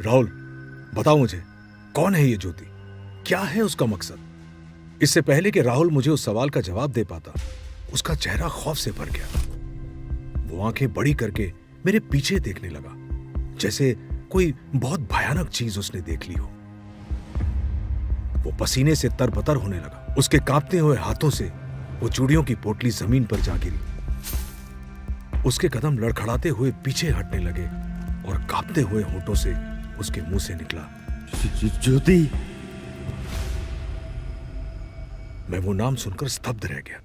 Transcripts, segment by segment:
राहुल, बताओ मुझे, कौन है ये ज्योति? क्या है उसका मकसद? इससे पहले कि राहुल मुझे उस सवाल का जवाब दे पाता, उसका चेहरा खौफ से भर गया। वो आंखें बड़ी करके मेरे पीछे देखने लगा, जैसे कोई बहुत भयानक चीज उसने देख ली हो। वो पसीने से तरबतर होने लगा। उसके कांपते हुए हाथों से वो चूड़ियों की पोटली जमीन पर जा गिरी। उसके कदम लड़खड़ाते हुए पीछे हटने लगे और कांपते हुए होठों से उसके मुंह से निकला, ज्योति। मैं वो नाम सुनकर स्तब्ध रह गया।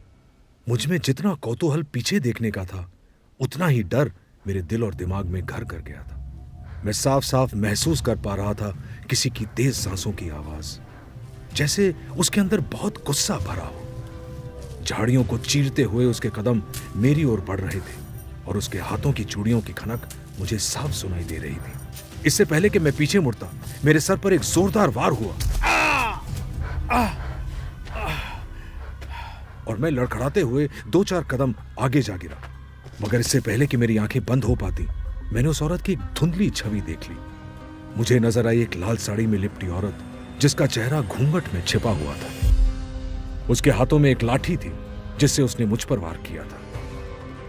मुझ में जितना कौतूहल पीछे देखने का था, उतना ही डर मेरे दिल और दिमाग में घर कर गया था। मैं साफ साफ महसूस कर पा रहा था किसी की तेज सांसों की आवाज, जैसे उसके अंदर बहुत गुस्सा भरा हो। झाड़ियों को चीरते हुए उसके कदम मेरी ओर बढ़ रहे थे और उसके हाथों की चूड़ियों की खनक मुझे साफ सुनाई दे रही थी। इससे पहले कि मैं पीछे मुड़ता, मेरे सर पर एक जोरदार वार हुआ और मैं लड़खड़ाते हुए 2-4 कदम आगे जा गिरा। मगर इससे पहले कि मेरी आंखें बंद हो पाती, मैंने उस औरत की एक धुंधली छवि देख ली। मुझे नजर आई एक लाल साड़ी में लिपटी औरत, जिसका चेहरा घूंघट में छिपा हुआ था। उसके हाथों में एक लाठी थी, जिससे उसने मुझ पर वार किया था।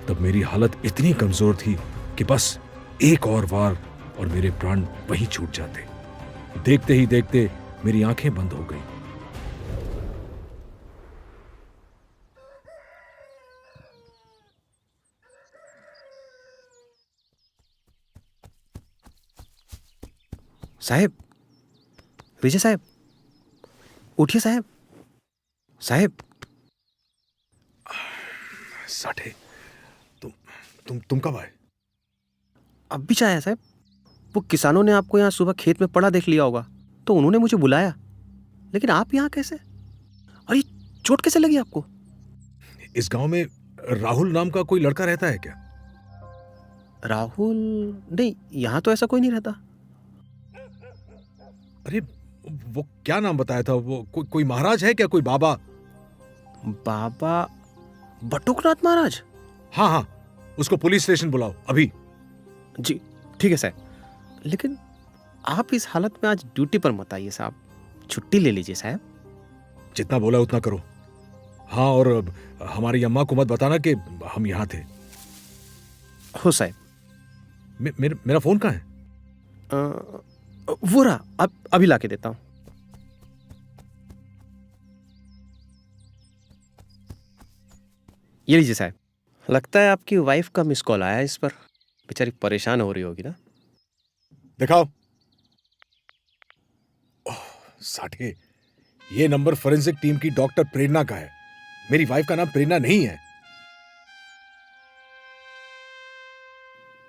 तब मेरी हालत इतनी कमजोर थी कि बस एक और वार और मेरे प्राण वहीं छूट जाते। देखते ही देखते मेरी आंखें बंद हो गई। साहब, विजय साहब, उठिए साहब। साहब। साठे, तुम कब आए? अब भी चाहे साहब। वो किसानों ने आपको यहाँ सुबह खेत में पड़ा देख लिया होगा, तो उन्होंने मुझे बुलाया। लेकिन आप यहाँ कैसे? और ये चोट कैसे लगी आपको? इस गांव में राहुल नाम का कोई लड़का रहता है क्या? राहुल? नहीं, यहाँ तो ऐसा कोई नहीं रहता। अरे, वो क्या नाम बताया था? वो कोई महाराज है क्या? कोई बाबा? बाबा बटुकनाथ महाराज? हाँ हाँ, उसको पुलिस स्टेशन बुलाओ अभी। जी ठीक है साहब। लेकिन आप इस हालत में आज ड्यूटी पर मत आइए साहब, छुट्टी ले लीजिए साहब। जितना बोला उतना करो। हाँ, और हमारी अम्मा को मत बताना कि हम यहाँ थे। हो साहब। मेरा फोन कहाँ है? वो रहा, अब अभी लाके देता हूं। ये लीजिए साहब। लगता है आपकी वाइफ का मिस कॉल आया इस पर। बेचारी परेशान हो रही होगी ना। दिखाओ। ओह, साठे, ये नंबर फोरेंसिक टीम की डॉक्टर प्रेरणा का है। मेरी वाइफ का नाम प्रेरणा नहीं है।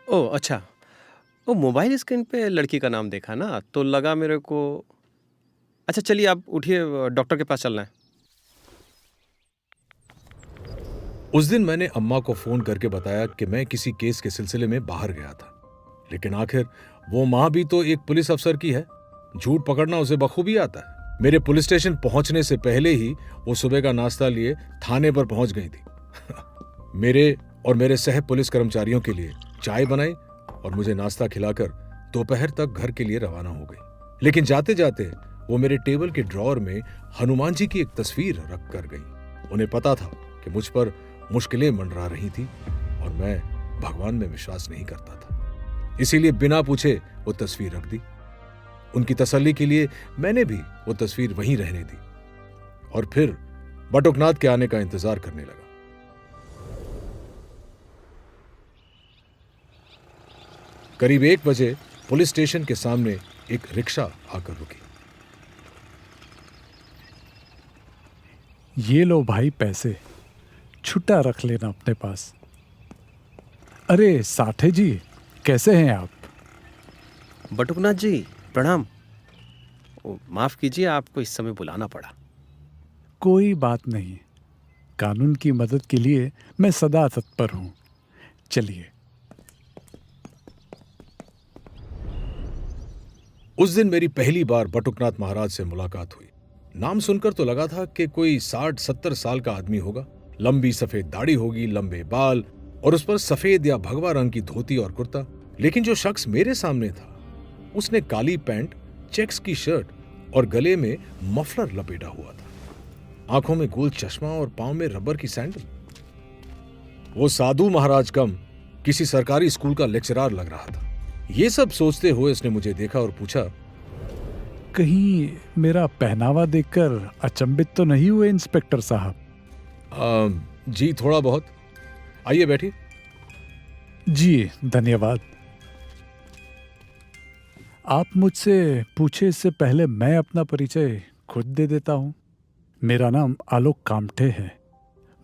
ओह अच्छा, वो मोबाइल स्क्रीन पे लड़की का नाम देखा ना, तो लगा मेरे को। अच्छा चलिए, आप उठिए, डॉक्टर के पास चलना है। उस दिन मैंने अम्मा को फोन करके बताया कि मैं किसी केस के सिलसिले में बाहर गया था। लेकिन आखिर वो मां भी तो एक पुलिस अफसर की है। झूठ पकड़ना उसे बखूबी आता है। मेरे पुलिस स्टेशन पहुंचने से पहले ही वो सुबह का नाश्ता लिए थाने पर पहुंच गई थी। मेरे और मेरे सह पुलिस कर्मचारियों के लिए चाय बनाई और मुझे नाश्ता खिलाकर दोपहर तक घर के लिए रवाना हो गई। लेकिन जाते जाते वो मेरे टेबल के ड्रॉअर में हनुमान जी की एक तस्वीर रख कर गई। उन्हें पता था कि मुझ पर मुश्किलें मंडरा रही थी और मैं भगवान में विश्वास नहीं करता था। इसीलिए बिना पूछे वो तस्वीर रख दी। उनकी तसल्ली के लिए मैंने भी वो तस्वीर वहीं रहने दी और फिर बटुकनाथ के आने का इंतजार करने लगा। करीब 1 बजे पुलिस स्टेशन के सामने एक रिक्शा आकर रुकी। ये लो भाई पैसे, छुट्टा रख लेना अपने पास। अरे साठे जी, कैसे हैं आप? बटुकनाथ जी प्रणाम। माफ कीजिए, आपको इस समय बुलाना पड़ा। कोई बात नहीं, कानून की मदद के लिए मैं सदा तत्पर हूं। चलिए। उस दिन मेरी पहली बार बटुकनाथ महाराज से मुलाकात हुई। नाम सुनकर तो लगा था कि कोई 60-70 साल का आदमी होगा। लंबी सफेद दाढ़ी होगी, लंबे बाल और उस पर सफेद या भगवा रंग की धोती और कुर्ता। लेकिन जो शख्स मेरे सामने था उसने काली पैंट, चेक्स की शर्ट और गले में मफलर लपेटा हुआ था। आंखों में गोल चश्मा और पांव में रबर की सैंडल। वो साधु महाराज कम किसी सरकारी स्कूल का लेक्चरर लग रहा था। ये सब सोचते हुए उसने मुझे देखा और पूछा, कहीं मेरा पहनावा देखकर अचंभित तो नहीं हुए इंस्पेक्टर साहब? जी थोड़ा बहुत। आइए बैठिए। जी धन्यवाद। आप मुझसे पूछे इससे पहले मैं अपना परिचय खुद दे देता हूँ। मेरा नाम आलोक कामठे है।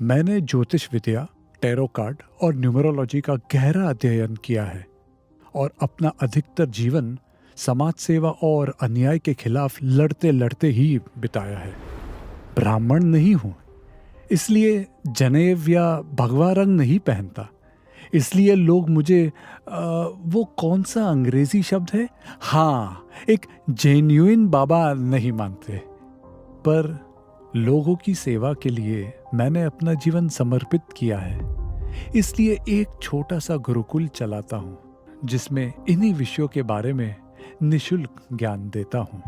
मैंने ज्योतिष विद्या, टैरो कार्ड और न्यूमरोलॉजी का गहरा अध्ययन किया है और अपना अधिकतर जीवन समाज सेवा और अन्याय के खिलाफ लड़ते लड़ते ही बिताया है। ब्राह्मण नहीं हूँ, इसलिए जनेव या भगवा रंग नहीं पहनता। इसलिए लोग मुझे वो कौन सा अंग्रेजी शब्द है, हाँ, एक जेन्युइन बाबा नहीं मानते। पर लोगों की सेवा के लिए मैंने अपना जीवन समर्पित किया है। इसलिए एक छोटा सा गुरुकुल चलाता हूँ जिसमें इन्हीं विषयों के बारे में निशुल्क ज्ञान देता हूँ।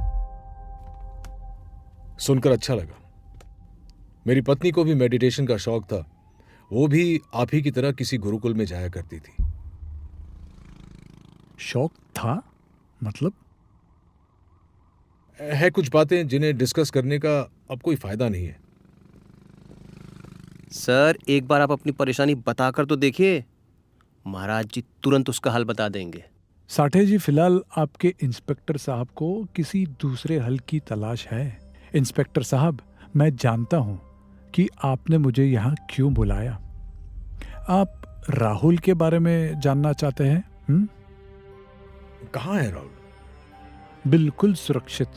सुनकर अच्छा लगा। मेरी पत्नी को भी मेडिटेशन का शौक था। वो भी आप ही की तरह किसी गुरुकुल में जाया करती थी। शौक था मतलब? है कुछ बातें जिन्हें डिस्कस करने का अब कोई फायदा नहीं है। सर, एक बार आप अपनी परेशानी बताकर तो देखिए, महाराज जी तुरंत उसका हल बता देंगे। साठे जी, फिलहाल आपके इंस्पेक्टर साहब को किसी दूसरे हल की तलाश है। इंस्पेक्टर साहब, मैं जानता हूं कि आपने मुझे यहाँ क्यों बुलाया। आप राहुल के बारे में जानना चाहते हैं? कहाँ है राहुल? बिल्कुल सुरक्षित,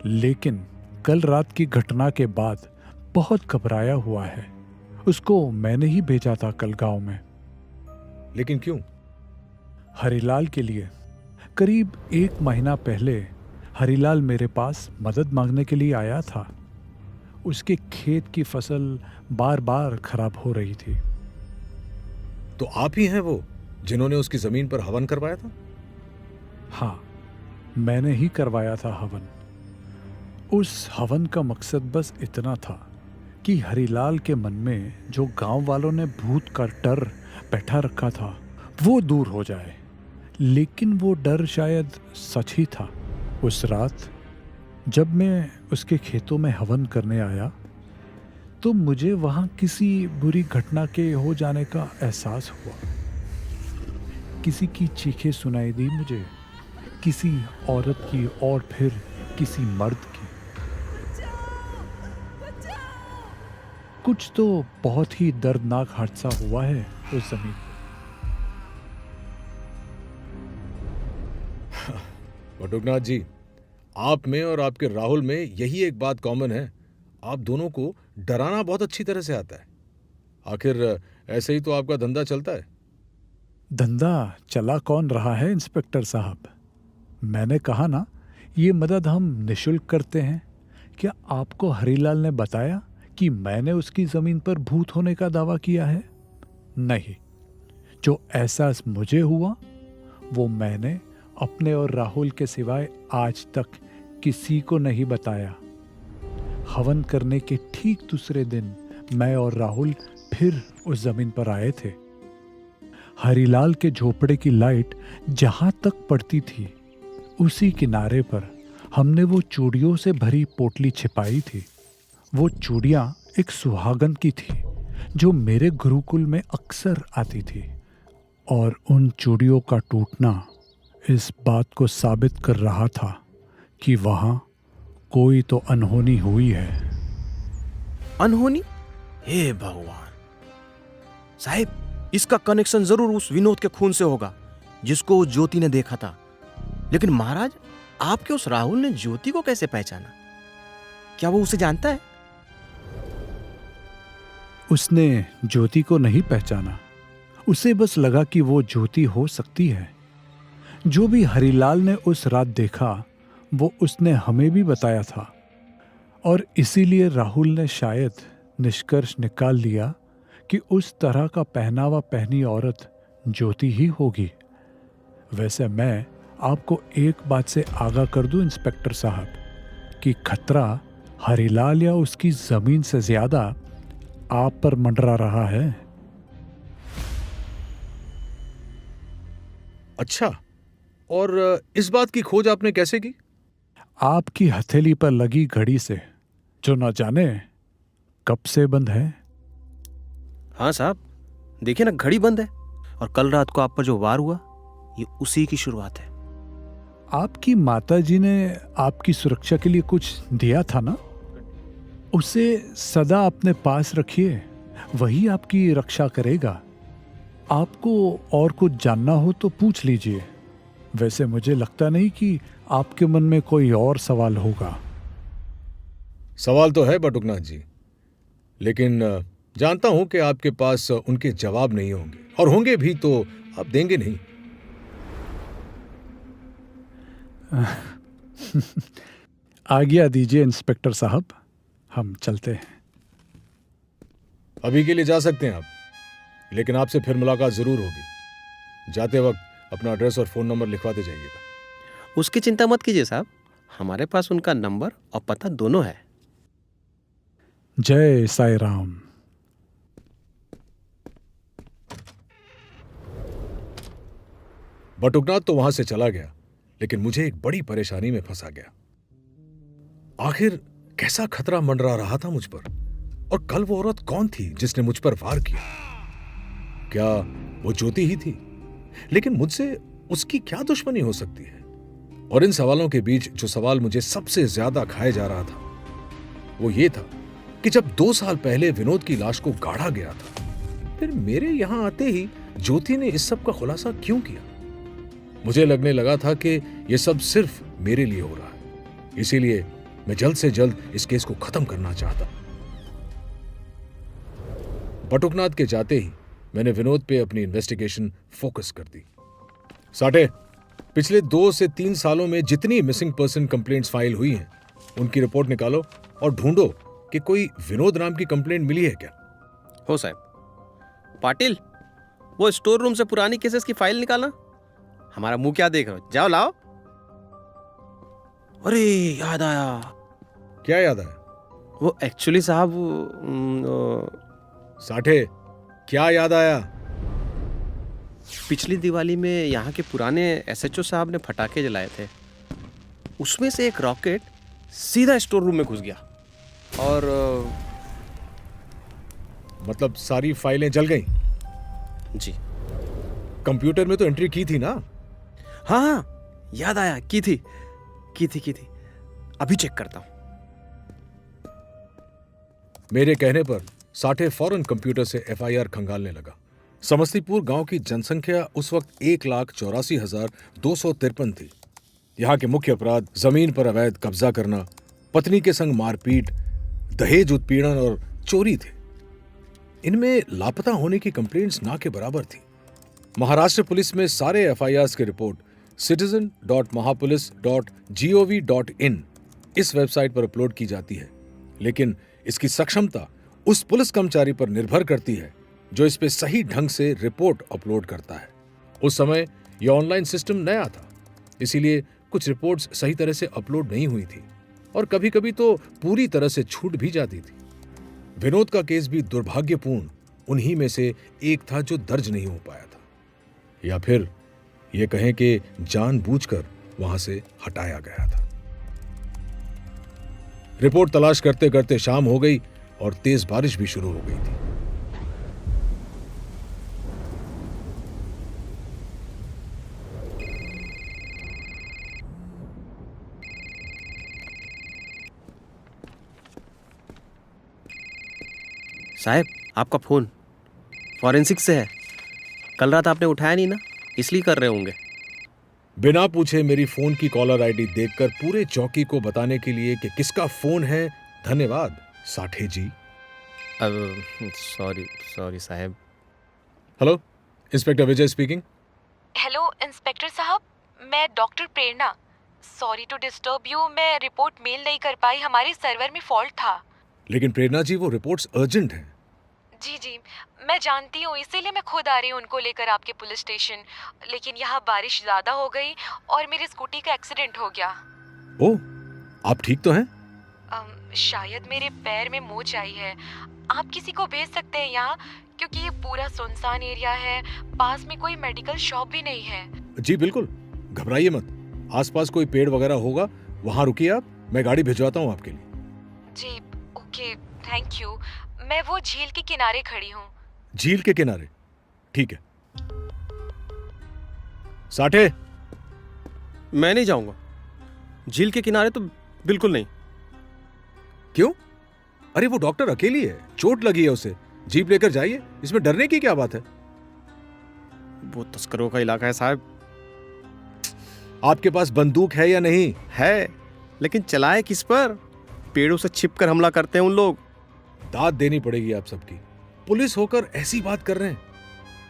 लेकिन कल रात की घटना के बाद बहुत घबराया हुआ है। उसको मैंने ही भेजा था कल गांव में। लेकिन क्यों? हरिलाल के लिए। करीब 1 महीना पहले हरिलाल मेरे पास मदद मांगने के लिए आया था। उसके खेत की फसल बार बार खराब हो रही थी। तो आप ही हैं वो जिन्होंने उसकी जमीन पर हवन करवाया था? हाँ, मैंने ही करवाया था हवन। उस हवन का मकसद बस इतना था कि हरिलाल के मन में जो गांव वालों ने भूत का डर बैठा रखा था वो दूर हो जाए। लेकिन वो डर शायद सच ही था। उस रात जब मैं उसके खेतों में हवन करने आया तो मुझे वहां किसी बुरी घटना के हो जाने का एहसास हुआ। किसी की चीखें सुनाई दी मुझे, किसी औरत की और फिर किसी मर्द की। कुछ तो बहुत ही दर्दनाक हादसा हुआ है उस जमीन पर। बटुकनाथ जी, आप में और आपके राहुल में यही एक बात कॉमन है। आप दोनों को डराना बहुत अच्छी तरह से आता है। आखिर ऐसे ही तो आपका धंधा चलता है। धंधा चला कौन रहा है इंस्पेक्टर साहब? मैंने कहा ना, ये मदद हम निशुल्क करते हैं। क्या आपको हरीलाल ने बताया कि मैंने उसकी जमीन पर भूत होने का दावा किया है? नहीं। जो एहसास मुझे हुआ वो मैंने अपने और राहुल के सिवाय आज तक किसी को नहीं बताया। हवन करने के ठीक दूसरे दिन मैं और राहुल फिर उस जमीन पर आए थे। हरीलाल के झोपड़े की लाइट जहां तक पड़ती थी उसी किनारे पर हमने वो चूड़ियों से भरी पोटली छिपाई थी। वो चूड़ियां एक सुहागन की थी जो मेरे गुरुकुल में अक्सर आती थी, और उन चूड़ियों का टूटना इस बात को साबित कर रहा था कि वहां कोई तो अनहोनी हुई है। अनहोनी? हे भगवान साहब, इसका कनेक्शन जरूर उस विनोद के खून से होगा जिसको ज्योति ने देखा था। लेकिन महाराज, आपके उस राहुल ने ज्योति को कैसे पहचाना? क्या वो उसे जानता है? उसने ज्योति को नहीं पहचाना। उसे बस लगा कि वो ज्योति हो सकती है। जो भी हरीलाल ने उस रात देखा वो उसने हमें भी बताया था, और इसीलिए राहुल ने शायद निष्कर्ष निकाल लिया कि उस तरह का पहनावा पहनी औरत ज्योति ही होगी। वैसे मैं आपको एक बात से आगाह कर दूं इंस्पेक्टर साहब कि खतरा हरीलाल या उसकी जमीन से ज्यादा आप पर मंडरा रहा है। अच्छा, और इस बात की खोज आपने कैसे की? आपकी हथेली पर लगी घड़ी से, जो न जाने कब से बंद है। हाँ साहब, देखिए ना, घड़ी बंद है। और कल रात को आप पर जो वार हुआ, ये उसी की शुरुआत है। आपकी माताजी ने आपकी सुरक्षा के लिए कुछ दिया था ना, उसे सदा अपने पास रखिए, वही आपकी रक्षा करेगा। आपको और कुछ जानना हो तो पूछ लीजिए। वैसे मुझे लगता नहीं कि आपके मन में कोई और सवाल होगा। सवाल तो है बटुकनाथ जी, लेकिन जानता हूं कि आपके पास उनके जवाब नहीं होंगे, और होंगे भी तो आप देंगे नहीं। आज्ञा दीजिए इंस्पेक्टर साहब, हम चलते हैं। अभी के लिए जा सकते हैं आप, लेकिन आपसे फिर मुलाकात जरूर होगी। जाते वक्त अपना एड्रेस और फोन नंबर लिखवाते जाइएगा। उसकी चिंता मत कीजिए साहब, हमारे पास उनका नंबर और पता दोनों है। जय साई राम। बटुकनाथ तो वहां से चला गया, लेकिन मुझे एक बड़ी परेशानी में फंसा गया। आखिर कैसा खतरा मंडरा रहा था मुझ पर, और कल वो औरत कौन थी जिसने मुझ पर वार किया? क्या वो ज्योति ही थी? लेकिन मुझसे उसकी क्या दुश्मनी हो सकती है? और इन सवालों के बीच जो सवाल मुझे सबसे ज्यादा खाए जा रहा था, वो ये था कि जब 2 साल पहले विनोद की लाश को गाड़ा गया था, फिर मेरे यहां आते ही ज्योति ने इस सब का खुलासा क्यों किया? मुझे लगने लगा था कि यह सब सिर्फ मेरे लिए हो रहा है, इसीलिए मैं जल्द से जल्द इस केस को खत्म करना चाहता। बटुकनाथ के जाते ही मैंने विनोद पे अपनी इन्वेस्टिगेशन फोकस कर दी। साठे, पिछले 2 से 3 सालों में जितनी मिसिंग पर्सन कंप्लेंट्स फाइल हुई हैं, उनकी रिपोर्ट निकालो और ढूंढो कि कोई विनोद नाम की कंप्लेंट मिली है क्या। हो साहब। पाटिल, वो स्टोर रूम से पुरानी केसेस की फाइल निकालना। हमारा मुंह क्या देख रहे हो, जाओ लाओ। अरे याद आया। क्या याद आया? वो एक्चुअली साहब साठे, क्या याद आया? पिछली दिवाली में यहाँ के पुराने एसएचओ साहब ने फटाके जलाए थे, उसमें से एक रॉकेट सीधा स्टोर रूम में घुस गया और मतलब सारी फाइलें जल गईं? जी। कंप्यूटर में तो एंट्री की थी ना? हाँ, याद आया, की थी। अभी चेक करता हूं। मेरे कहने पर साठे फौरन कंप्यूटर से एफआईआर खंगालने लगा। समस्तीपुर गांव की जनसंख्या उस वक्त 1,84,253 थी। यहाँ के मुख्य अपराध जमीन पर अवैध कब्जा करना, पत्नी के संग मारपीट, दहेज उत्पीड़न और चोरी थे। इनमें लापता होने की कंप्लेंट्स ना के बराबर थी। महाराष्ट्र पुलिस में सारे एफआईआर्स की रिपोर्ट citizen.mahapolice.gov.in इस वेबसाइट पर अपलोड की जाती है, लेकिन इसकी सक्षमता उस पुलिस कर्मचारी पर निर्भर करती है जो इस पे सही ढंग से रिपोर्ट अपलोड करता है। उस समय यह ऑनलाइन सिस्टम नया था, इसीलिए कुछ रिपोर्ट्स सही तरह से अपलोड नहीं हुई थी और कभी-कभी तो पूरी तरह से छूट भी जाती थी। विनोद का केस भी दुर्भाग्यपूर्ण उन्हीं में से एक था जो दर्ज नहीं हो पाया था, या फिर यह कहें कि जानबूझकर वहां से हटाया गया था। रिपोर्ट तलाश करते करते शाम हो गई और तेज बारिश भी शुरू हो गई थी। साहब, आपका फोन फॉरेंसिक से है। कल रात आपने उठाया नहीं ना, इसलिए कर रहे होंगे। बिना पूछे मेरी फोन की कॉलर आईडी देखकर पूरे चौकी को बताने के लिए कि किसका फोन है, धन्यवाद साठे जी। सॉरी साहब। Hello, inspector Vijay speaking. Hello inspector साहब, मैं doctor Prerna. Sorry to disturb you, मैं रिपोर्ट मेल नहीं कर पाई, हमारे सर्वर में फॉल्ट था। लेकिन प्रेरणा जी, वो रिपोर्ट्स अर्जेंट हैं। जी जी, मैं जानती हूँ, इसीलिए मैं खुद आ रही हूँ उनको लेकर आपके पुलिस स्टेशन। लेकिन यहाँ बारिश ज़्यादा हो गई और मेरी स्कूटी का एक्सीडेंट हो गया। ओ, आप ठीक तो हैं? शायद मेरे पैर में मोच आई है। आप किसी को भेज सकते हैं यहाँ, क्योंकि ये पूरा सुनसान एरिया है। पास में कोई मेडिकल शॉप भी नहीं है। जी बिल्कुल, घबराइए मत। आसपास कोई पेड़ वगैरह होगा, वहां रुकिए आप, मैं गाड़ी भिजवाता हूँ आपके लिए। जी ओके, थैंक यू। मैं वो झील के किनारे खड़ी हूँ। झील के किनारे? ठीक है। साठे, मैं नहीं जाऊंगा झील के किनारे, तो बिल्कुल नहीं। क्यों? अरे वो डॉक्टर अकेली है, चोट लगी है उसे, जीप लेकर जाइए, इसमें डरने की क्या बात है? वो तस्करों का इलाका है साहब। आपके पास बंदूक है या नहीं? है, लेकिन चलाए किस पर? पेड़ों से छिपकर हमला करते हैं उन लोग। दाद देनी पड़ेगी आप सबकी। पुलिस होकर ऐसी बात कर रहे हैं।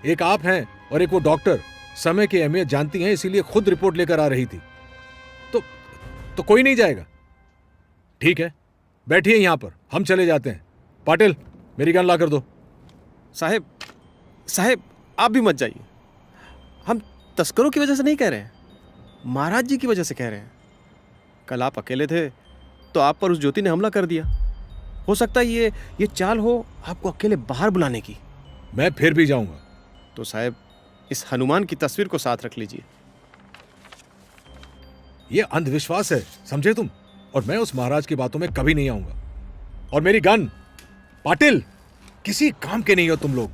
एक आप हैं और एक वो डॉक्टर समय की अहमियत जानती हैं, इसीलिए खुद रिपोर्ट लेकर आ रही थी। तो कोई नहीं जाएगा? ठीक है, बैठिए यहां पर, हम चले जाते हैं। पाटिल, मेरी गन ला कर दो। साहब आप भी मत जाइए। हम तस्करों की वजह से नहीं कह रहे हैं, महाराज जी की वजह से कह रहे हैं। कल आप अकेले थे तो आप पर उस ज्योति ने हमला कर दिया। हो सकता है ये चाल हो आपको अकेले बाहर बुलाने की। मैं फिर भी जाऊंगा। तो साहब, इस हनुमान की तस्वीर को साथ रख लीजिए। ये अंधविश्वास है, समझे तुम? और मैं उस महाराज की बातों में कभी नहीं आऊंगा। और मेरी गन, पाटिल, किसी काम के नहीं हो तुम लोग।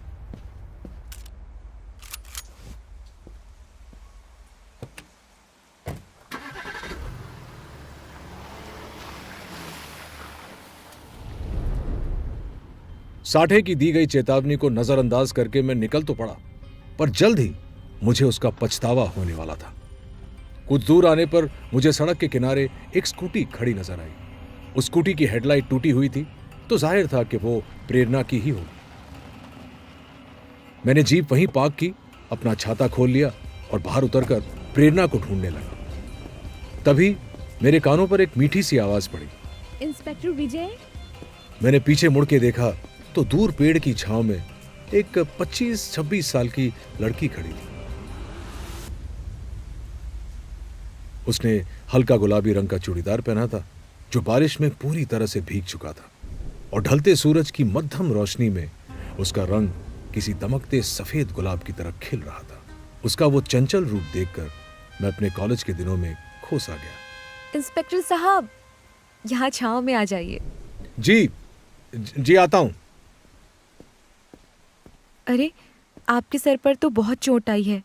साठे की दी गई चेतावनी को नजरअंदाज करके मैं निकल तो पड़ा, पर जल्द ही मुझे उसका पछतावा होने वाला था। कुछ दूर आने पर मुझे सड़क के किनारे एक स्कूटी खड़ी नजर आई। उस स्कूटी की हेडलाइट टूटी हुई थी, तो जाहिर था कि वो प्रेरणा की ही होगी। मैंने जीप वहीं पार्क की, अपना छाता खोल लिया और बाहर उतरकर प्रेरणा को ढूंढने लगा। तभी मेरे कानों पर एक मीठी सी आवाज पड़ी। इंस्पेक्टर विजय। मैंने पीछे मुड़ के देखा तो दूर पेड़ की छांव में एक 25-26 साल की लड़की खड़ी थी। उसने हल्का गुलाबी रंग का चूड़ीदार पहना था, जो बारिश में पूरी तरह से भीग चुका था, और ढलते सूरज की मध्यम रोशनी में उसका रंग किसी दमकते सफेद गुलाब की तरह खिल रहा था। उसका वो चंचल रूप देखकर मैं अपने कॉलेज के दिनों में खो सा गया। इंस्पेक्टर साहब, यहाँ छांव में आ जाइए। जी आता हूं। अरे, आपके सर पर तो बहुत चोट आई है।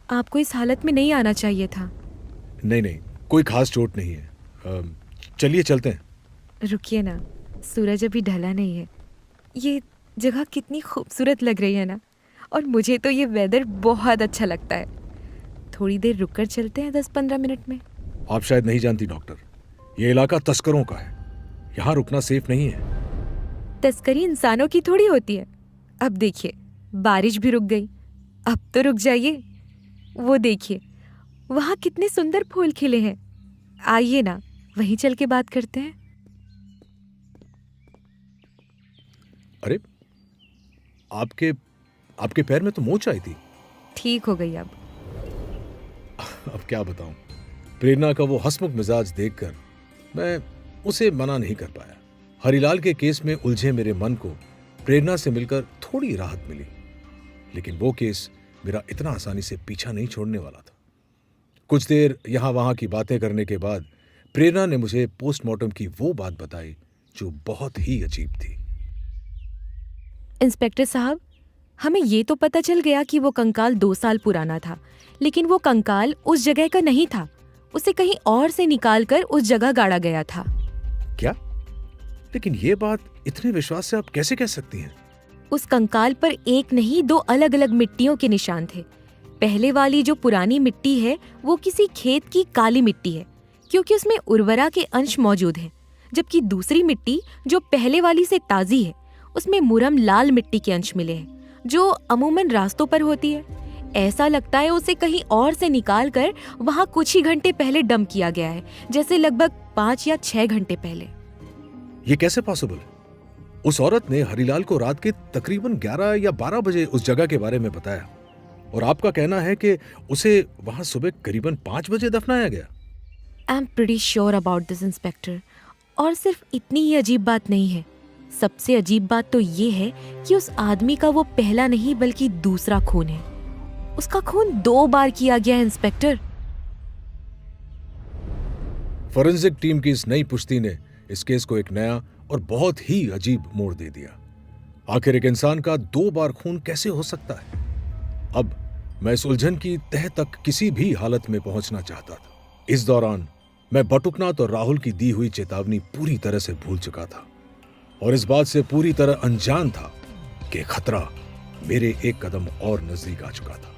आपको इस हालत में नहीं आना चाहिए था। नहीं, कोई खास चोट नहीं है। चलिए चलते हैं। रुकिए ना, सूरज अभी ढला नहीं है। ये जगह कितनी खूबसूरत लग रही है ना, और मुझे तो ये वेदर बहुत अच्छा लगता है। थोड़ी देर रुककर चलते हैं, 10-15 मिनट में। आप शायद नहीं जानती डॉक्टर, ये इलाका तस्करों का है, यहाँ रुकना सेफ नहीं है। तस्करी इंसानों की थोड़ी होती है। अब देखिए, बारिश भी रुक गई। अब तो रुक जाइए। वो देखिए, वहाँ कितने सुंदर फूल खिले हैं। आइए ना, वहीं चल के बात करते हैं। अरे, आपके पैर में तो मोच आई थी। ठीक हो गई अब क्या बताऊं, प्रेरणा का वो हंसमुख मिजाज देखकर मैं उसे मना नहीं कर पाया। हरिलाल के केस में उलझे मेरे मन को प्रेरणा से मिलकर थोड़ी राहत मिली, लेकिन वो केस मेरा इतना आसानी से पीछा नहीं छोड़ने वाला था। कुछ देर यहां वहां की बातें करने के बाद प्रेरणा ने मुझे पोस्टमार्टम की वो बात बताई जो बहुत ही अजीब थी। इंस्पेक्टर साहब, हमें ये तो पता चल गया कि वो कंकाल 2 साल पुराना था, लेकिन वो कंकाल उस जगह का नहीं था। उसे कहीं और से निकालकर उस जगह गाड़ा गया था। क्या? लेकिन ये बात इतने विश्वास से आप कैसे कह सकती हैं? उस कंकाल पर एक नहीं 2 अलग अलग मिट्टियों के निशान थे। पहले वाली जो पुरानी मिट्टी है वो किसी खेत की काली मिट्टी है, क्योंकि उसमें उर्वरा के अंश मौजूद हैं, जबकि दूसरी मिट्टी जो पहले वाली से ताज़ी है उसमें मुरम लाल मिट्टी के अंश मिले हैं, जो अमूमन रास्तों पर होती है। ऐसा लगता है उसे कहीं और से निकालकर वहां कुछ ही घंटे पहले डंप किया गया है, जैसे लगभग 5 या 6 घंटे पहले। ये कैसे पॉसिबल? उस औरत ने हरिलाल को रात के तकरीबन 11 या 12 बजे उस जगह के बारे में बताया और आपका कहना है कि उसे वहां सुबह करीबन 5 बजे दफनाया गया। I am pretty sure about this inspector. और सिर्फ इतनी ही अजीब बात नहीं है, सबसे अजीब बात तो ये है कि उस आदमी का वो पहला नहीं बल्कि दूसरा खून है। उसका खून 2 बार किया गया है इंस्पेक्टर। फोरेंसिक टीम की इस नई पुष्टि ने इस केस को एक नया और बहुत ही अजीब मोड़ दे दिया। आखिर एक इंसान का 2 बार खून कैसे हो सकता है? अब मैं इस उलझन की तह तक किसी भी हालत में पहुंचना चाहता था। इस दौरान मैं बटुकनाथ और राहुल की दी हुई चेतावनी पूरी तरह से भूल चुका था और इस बात से पूरी तरह अनजान था कि खतरा मेरे एक कदम और नजदीक आ चुका था।